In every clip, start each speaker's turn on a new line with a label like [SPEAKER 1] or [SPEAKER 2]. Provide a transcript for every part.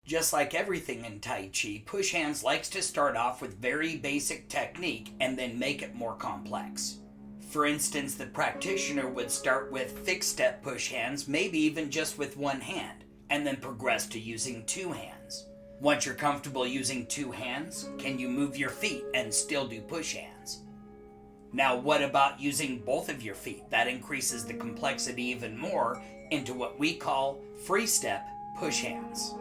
[SPEAKER 1] Just like everything in Tai Chi, push hands likes to start off with very basic technique and then make it more complex. For instance, the practitioner would start with fixed step push hands, maybe even just with one hand, and then progress to using two hands. Once you're comfortable using two hands, can you move your feet and still do push hands? Now, what about using both of your feet? That increases the complexity even more into what we call free step push hands.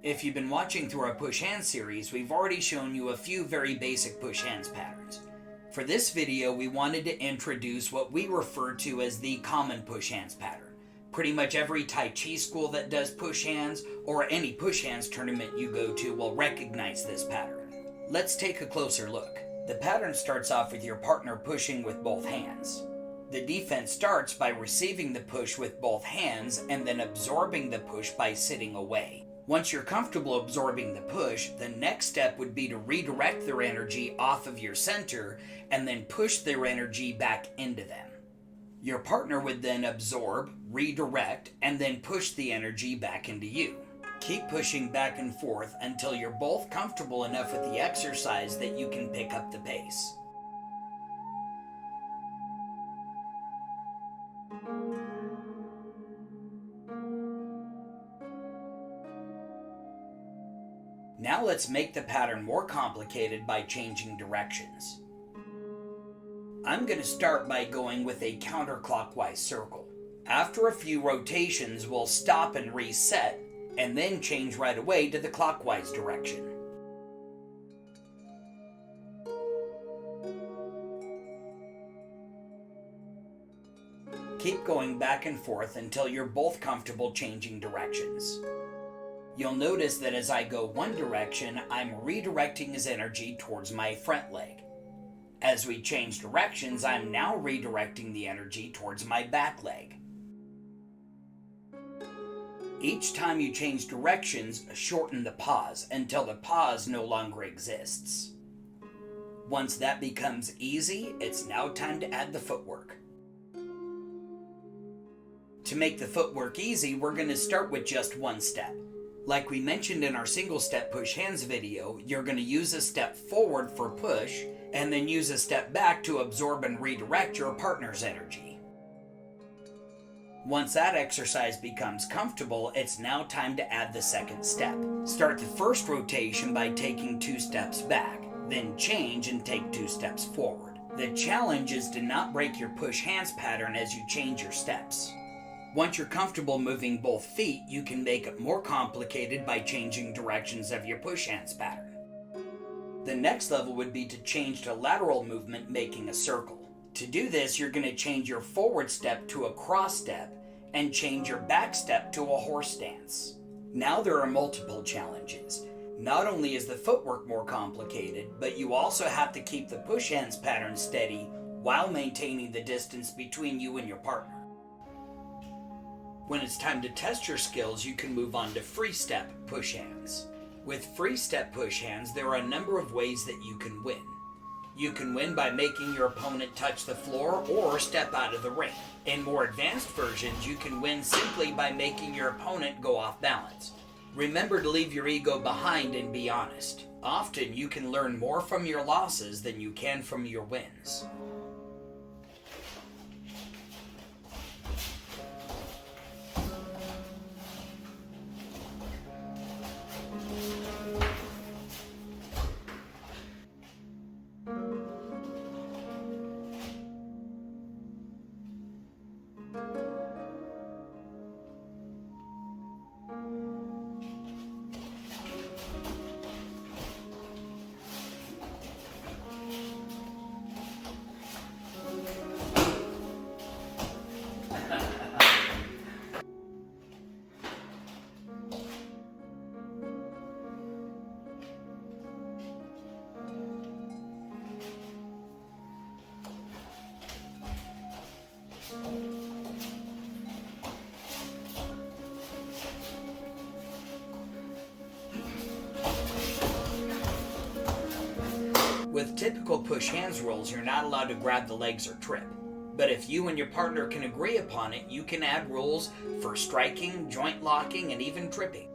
[SPEAKER 1] If you've been watching through our push hands series, we've already shown you a few very basic push hands patterns. For this video, we wanted to introduce what we refer to as the common push hands pattern. Pretty much every Tai Chi school that does push hands, or any push hands tournament you go to, will recognize this pattern. Let's take a closer look. The pattern starts off with your partner pushing with both hands. The defense starts by receiving the push with both hands and then absorbing the push by sitting away. Once you're comfortable absorbing the push, the next step would be to redirect their energy off of your center and then push their energy back into them. Your partner would then absorb, redirect, and then push the energy back into you. Keep pushing back and forth until you're both comfortable enough with the exercise that you can pick up the pace. Now let's make the pattern more complicated by changing directions. I'm going to start by going with a counterclockwise circle. After a few rotations, we'll stop and reset, and then change right away to the clockwise direction. Keep going back and forth until you're both comfortable changing directions. You'll notice that as I go one direction, I'm redirecting his energy towards my front leg. As we change directions, I'm now redirecting the energy towards my back leg. Each time you change directions, shorten the pause until the pause no longer exists. Once that becomes easy, it's now time to add the footwork. To make the footwork easy, we're going to start with just one step. Like we mentioned in our single step push hands video, you're going to use a step forward for push and then use a step back to absorb and redirect your partner's energy. Once that exercise becomes comfortable, it's now time to add the second step. Start the first rotation by taking 2 steps back, then change and take 2 steps forward. The challenge is to not break your push hands pattern as you change your steps. Once you're comfortable moving both feet, you can make it more complicated by changing directions of your push hands pattern. The next level would be to change to lateral movement, making a circle. To do this, you're going to change your forward step to a cross step and change your back step to a horse stance. Now there are multiple challenges. Not only is the footwork more complicated, but you also have to keep the push hands pattern steady while maintaining the distance between you and your partner. When it's time to test your skills, you can move on to free step push hands. With free step push hands, there are a number of ways that you can win. You can win by making your opponent touch the floor or step out of the ring. In more advanced versions, you can win simply by making your opponent go off balance. Remember to leave your ego behind and be honest. Often you can learn more from your losses than you can from your wins. With typical push hands rules, you're not allowed to grab the legs or trip. But if you and your partner can agree upon it, you can add rules for striking, joint locking, and even tripping.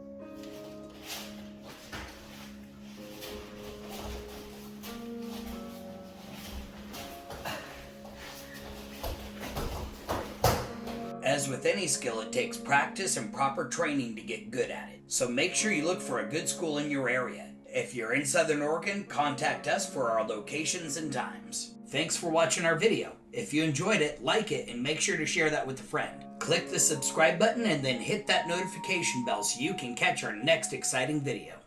[SPEAKER 1] As with any skill, it takes practice and proper training to get good at it. So make sure you look for a good school in your area. If you're in Southern Oregon, contact us for our locations and times. Thanks for watching our video. If you enjoyed it, like it and make sure to share that with a friend. Click the subscribe button and then hit that notification bell so you can catch our next exciting video.